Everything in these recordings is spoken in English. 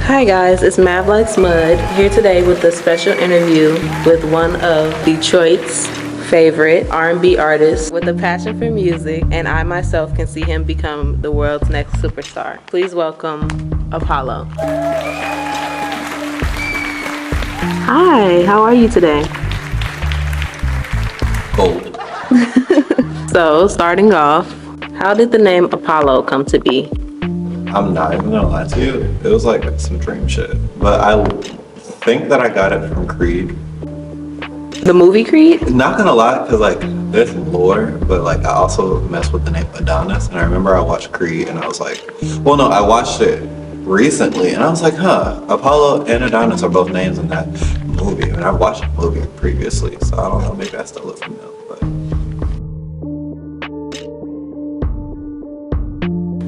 Hi guys, it's Mavric Mud here today with a special interview with one of Detroit's favorite R&B artists with a passion for music, and I myself can see him become the world's next superstar. Please welcome Apollo. Hi, how are you today? Cold. So, starting off, how did the name Apollo come to be? I'm not even gonna lie to you. It was like some dream shit. But I think that I got it from Creed. The movie Creed? Not gonna lie, because like there's lore, but like I also messed with the name Adonis. And I remember I watched Creed and I was like, well, no, I watched it recently and I was like, Apollo and Adonis are both names in that movie. And I've watched the movie previously, so I don't know, maybe I stole it from them. But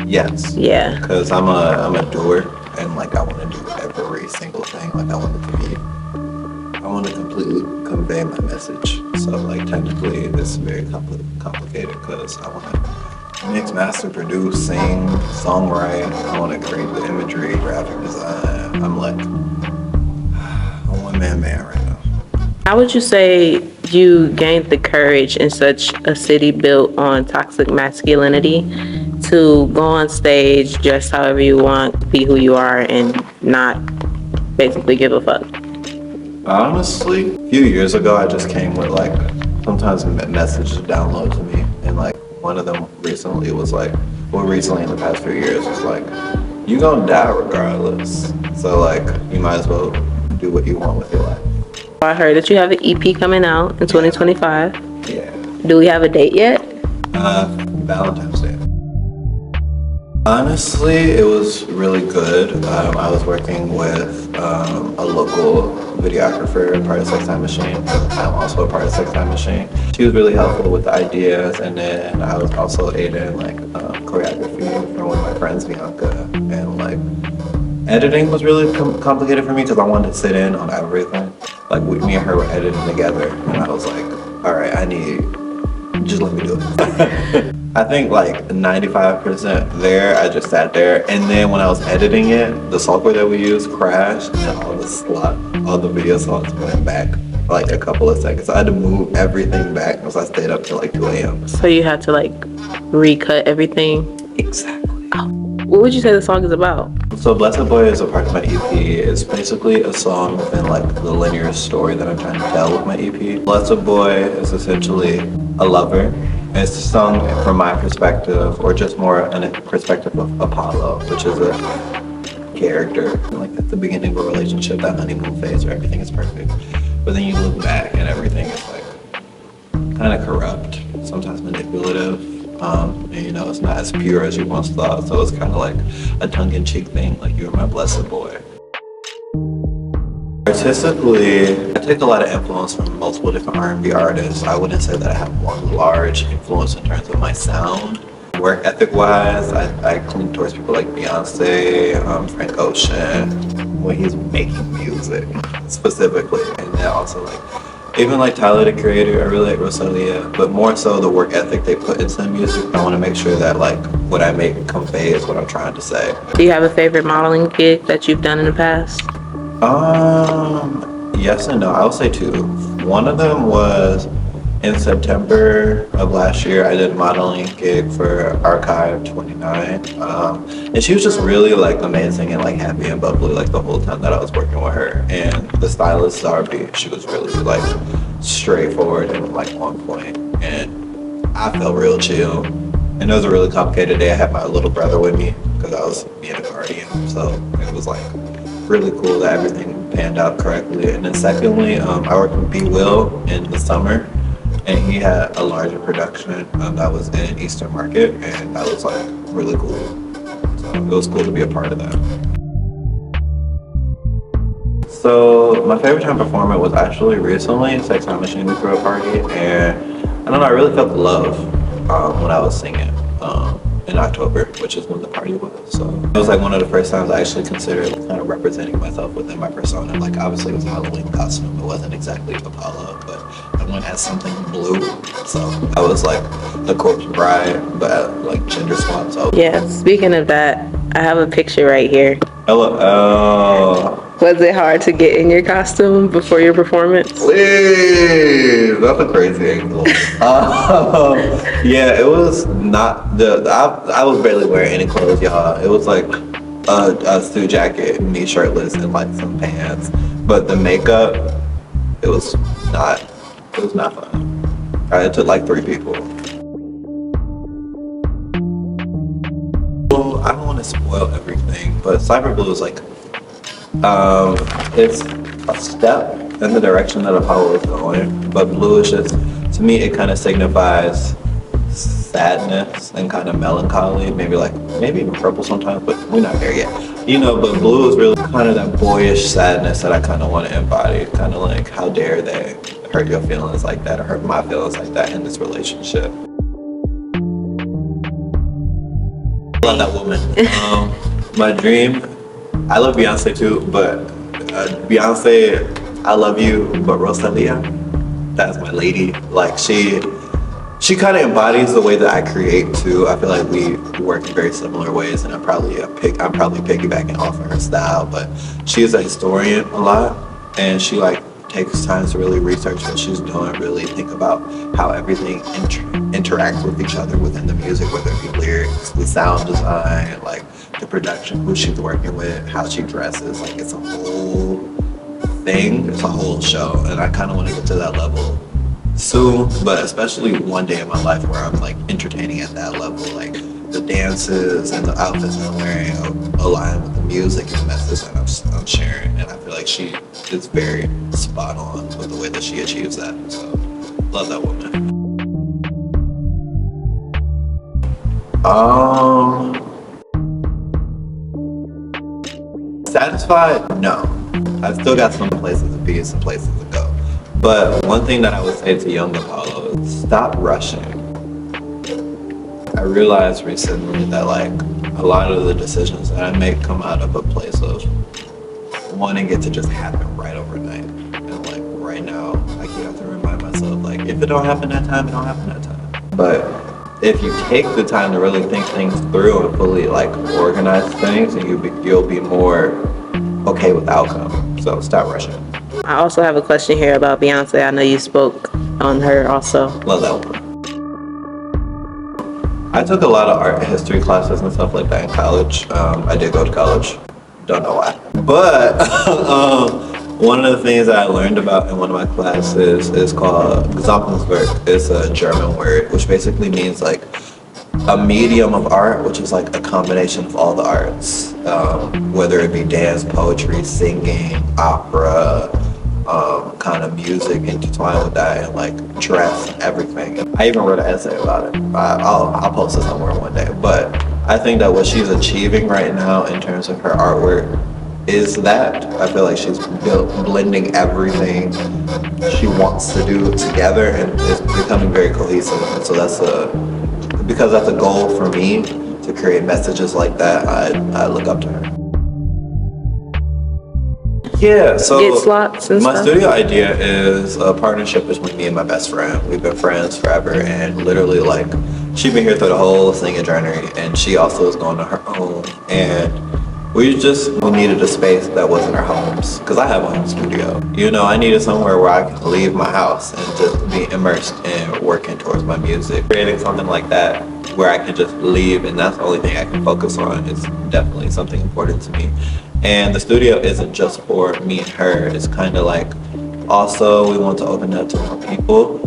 yes. Yeah. Because I'm a doer and like I want to do every single thing. Like I want to completely convey my message. So like technically this is very complicated because I want to mix, master, produce, sing, songwrite. I want to create the imagery, graphic design. I'm like a one-man band right now. How would you say you gained the courage in such a city built on toxic masculinity to go on stage, dress however you want, be who you are, and not basically give a fuck? Honestly, a few years ago, I just came with like sometimes messages download to me, and like one of them recently was like, recently in the past few years was like, you gonna die regardless. So like, you might as well do what you want with your life. I heard that you have an EP coming out in 2025. Yeah. Do we have a date yet? Valentine's Day. Honestly, it was really good. I was working with a local videographer, part of Sex Time Machine. I'm also a part of Sex Time Machine. She was really helpful with the ideas, and then I was also aided in like choreography from one of my friends, Bianca, and like editing was really complicated for me because I wanted to sit in on everything. Like me and her were editing together, and I was like, all right, just let me do it. I think like 95% there, I just sat there. And then when I was editing it, the software that we used crashed and all the video slots went back like a couple of seconds. So I had to move everything back because I stayed up till like 2 a.m. So you had to like recut everything? Exactly. Oh. What would you say the song is about? So Blessed Boy is a part of my EP. It's basically a song within like the linear story that I'm trying to tell with my EP. Blessed Boy is essentially a lover. It's a song from my perspective, or just more a perspective of Apollo, which is a character, like at the beginning of a relationship, that honeymoon phase where everything is perfect. But then you look back and everything is like kind of corrupt, sometimes manipulative. And you know, it's not as pure as you once thought, so it's kind of like a tongue-in-cheek thing, like you're my blessed boy. Artistically, I take a lot of influence from multiple different R&B artists. I wouldn't say that I have one large influence in terms of my sound. Work ethic-wise, I cling towards people like Beyoncé, Frank Ocean, when he's making music specifically, and then also like even like Tyler the Creator, I really like Rosalía, but more so the work ethic they put into the music. I want to make sure that like what I make conveys what I'm trying to say. Do you have a favorite modeling gig that you've done in the past? Yes and no. I would say two. One of them was in September of last year. I did a modeling gig for Archive 29, and she was just really like amazing and like happy and bubbly like the whole time that I was working with her. And the stylist Darby, she was really like straightforward and like on point, and I felt real chill. And it was a really complicated day. I had my little brother with me because I was being a guardian, so it was like really cool that everything panned out correctly. And then secondly, I worked with B Will in the summer, and he had a larger production that was in Eastern Market, and that was like really cool. So it was cool to be a part of that. So my favorite time performing was actually recently Sex Time Machine. We threw a party, and I don't know, I really felt the love when I was singing in October, which is when the party was. So it was like one of the first times I actually considered kind of representing myself within my persona. Like obviously it was a Halloween costume. It wasn't exactly Apollo, but I went as something blue. So I was like the corpse bride, but like gender swap. So yeah, speaking of that, I have a picture right here. LOL. Was it hard to get in your costume before your performance? Please, that's a crazy angle. Yeah, it was not I was barely wearing any clothes, y'all. It was like a suit jacket, me shirtless, and like some pants. But the makeup, it was not. It was not fun. It took like 3 people. Well, I don't want to spoil everything, but Cyber Blue is like, it's a step in the direction that Apollo is going. But blue is just, to me, it kind of signifies sadness and kind of melancholy. Maybe even purple sometimes, but we're not there yet. But blue is really kind of that boyish sadness that I kind of want to embody. Kind of like, how dare they hurt your feelings like that or hurt my feelings like that in this relationship. I love that woman. My dream, I love Beyonce too, but Beyonce, I love you, but Rosalía, that's my lady. Like she kind of embodies the way that I create too. I feel like we work in very similar ways, and I'm probably piggybacking off of her style. But she is a historian a lot, and she like takes time to really research what she's doing, really think about how everything interacts with each other within the music, whether it be lyrics, the sound design, like the production, who she's working with, how she dresses. Like it's a whole thing, it's a whole show, and I kind of want to get to that level soon, but especially one day in my life where I'm like entertaining at that level, like the dances and the outfits I'm wearing align with the music and the message that I'm sharing, and I feel like she is very spot on with the way that she achieves that. So love that woman. Satisfied? No. I've still got some places to be, some places to go. But one thing that I would say to young Apollo is stop rushing. I realized recently that like a lot of the decisions that I make come out of a place of wanting it to just happen right overnight. And like right now, like you have to remind myself, like if it don't happen that time, it don't happen that time. But if you take the time to really think things through and fully like organize things, and you'll be more okay with the outcome. So stop rushing. I also have a question here about Beyonce. I know you spoke on her also. Love that one. I took a lot of art history classes and stuff like that in college. I did go to college. Don't know why. But one of the things that I learned about in one of my classes is called Gesamtkunstwerk. It's a German word, which basically means like a medium of art, which is like a combination of all the arts, whether it be dance, poetry, singing, opera, kind of music intertwined with that, and like dress and everything. I even wrote an essay about it. I'll post it somewhere one day. But I think that what she's achieving right now in terms of her artwork is that I feel like she's blending everything she wants to do together, and it's becoming very cohesive. And so because that's a goal for me to create messages like that. I look up to her. Yeah, so Get slots and my stuff? studio idea is a partnership between me and my best friend. We've been friends forever, and literally like she's been here through the whole singing journey, and she also is going on her own. And we needed a space that wasn't our homes, because I have a home studio. I needed somewhere where I could leave my house and just be immersed in working towards my music. Creating something like that where I can just leave and that's the only thing I can focus on is definitely something important to me. And the studio isn't just for me and her. It's kind of like also we want to open it up to more people.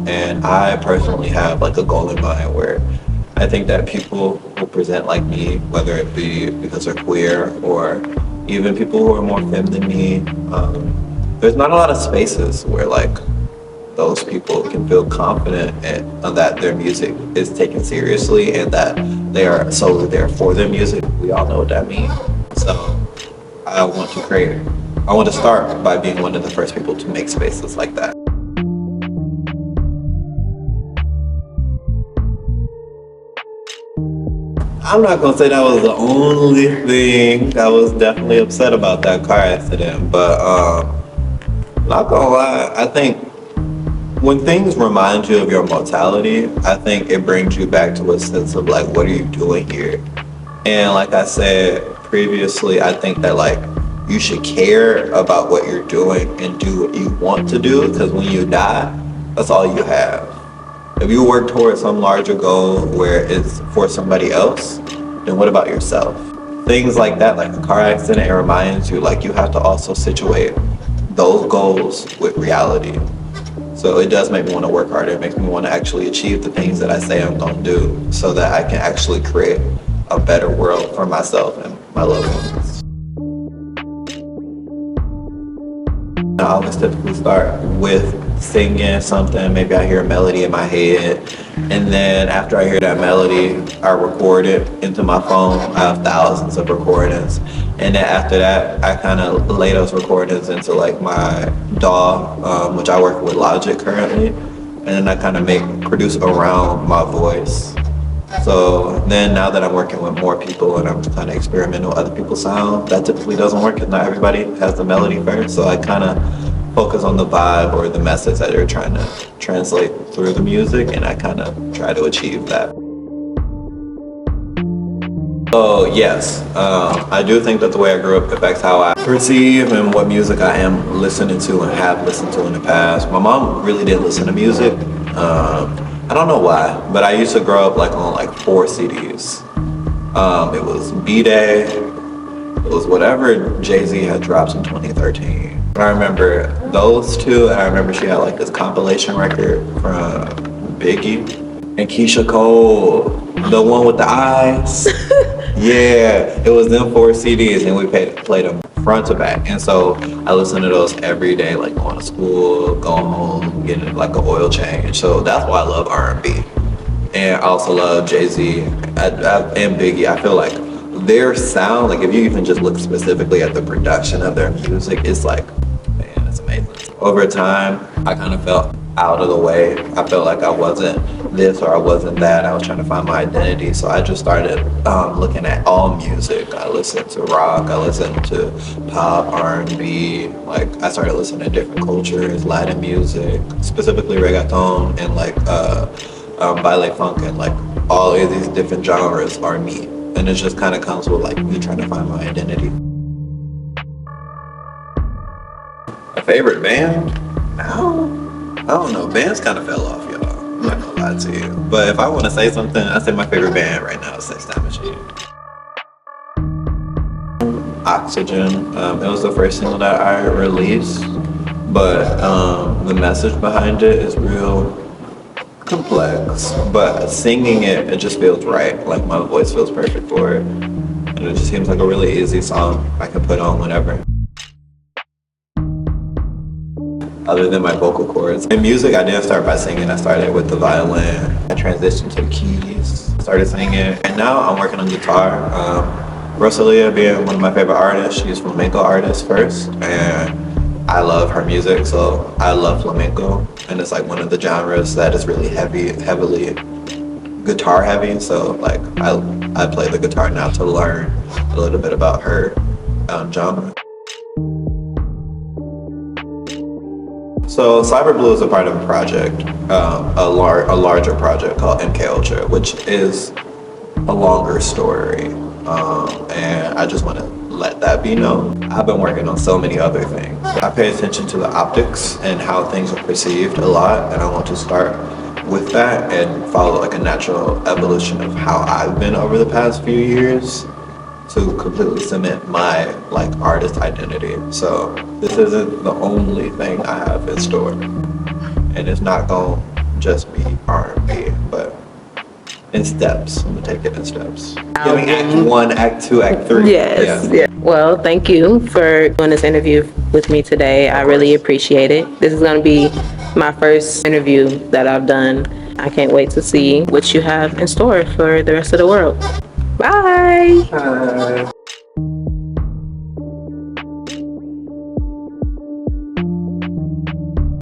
And I personally have like a goal in mind where I think that people who present like me, whether it be because they're queer or even people who are more femme than me, there's not a lot of spaces where like those people can feel confident that their music is taken seriously and that they are solely there for their music. We all know what that means. So I want to start by being one of the first people to make spaces like that. I'm not gonna say that was the only thing. I was definitely upset about that car accident, but not gonna lie, I think when things remind you of your mortality, I think it brings you back to a sense of like, what are you doing here? And like I said previously, I think that like you should care about what you're doing and do what you want to do, because when you die, that's all you have. If you work towards some larger goal where it's for somebody else, then what about yourself? Things like that, like a car accident, it reminds you like you have to also situate those goals with reality. So it does make me want to work harder. It makes me want to actually achieve the things that I say I'm going to do, so that I can actually create a better world for myself and my loved ones. I always typically start with singing something. Maybe I hear a melody in my head, and then after I hear that melody, I record it into my phone. I have thousands of recordings, and then after that, I kind of lay those recordings into like my DAW, which I work with Logic currently, and then I kind of produce around my voice. So then now that I'm working with more people and I'm kind of experimenting with other people's sound, that typically doesn't work because not everybody has the melody first. So I kind of focus on the vibe or the message that they're trying to translate through the music, and I kind of try to achieve that. So yes, I do think that the way I grew up affects how I perceive and what music I am listening to and have listened to in the past. My mom really didn't listen to music. I don't know why, but I used to grow up like on like 4 CDs. It was B-Day, it was whatever Jay-Z had dropped in 2013. I remember those 2, and I remember she had like this compilation record from Biggie and Keisha Cole, the one with the eyes. Yeah, it was them 4 CDs, and we played them front to back. And so I listened to those every day, like going to school, going home, getting like an oil change. So that's why I love R&B. And I also love Jay-Z and Biggie. I feel like their sound, like if you even just look specifically at the production of their music, it's like, man, it's amazing. Over time, I kind of felt out of the way. I felt like I wasn't this or I wasn't that. I was trying to find my identity. So I just started looking at all music. I listened to rock, I listened to pop, R&B. Like I started listening to different cultures, Latin music, specifically reggaeton and like baile funk, and like all of these different genres are me. And it just kind of comes with like me trying to find my identity. A favorite band? Now? I don't know, bands kind of fell off, y'all. I'm not gonna lie to you. But if I want to say something, I say my favorite band right now is Sex Time Machine. Oxygen, it was the first single that I released, but the message behind it is real complex. But singing it just feels right. Like my voice feels perfect for it. And it just seems like a really easy song I can put on whenever. Other than my vocal cords. In music, I didn't start by singing. I started with the violin. I transitioned to the keys, started singing, and now I'm working on guitar. Rosalía being one of my favorite artists, she's a flamenco artist first, and I love her music, so I love flamenco, and it's like one of the genres that is really heavily guitar heavy, so like I play the guitar now to learn a little bit about her genre. So Cyber Blue is a part of a project, a larger project called MK Ultra, which is a longer story, and I just want to let that be known. I've been working on so many other things. I pay attention to the optics and how things are perceived a lot, and I want to start with that and follow like a natural evolution of how I've been over the past few years to completely cement my like artist identity. So this isn't the only thing I have in store, and it's not gonna just be R&B, but in steps. I'm gonna take it in steps. Giving act 1, act 2, act 3. Yes. Yeah. Well, thank you for doing this interview with me today. I really appreciate it. This is gonna be my first interview that I've done. I can't wait to see what you have in store for the rest of the world. Bye. Bye.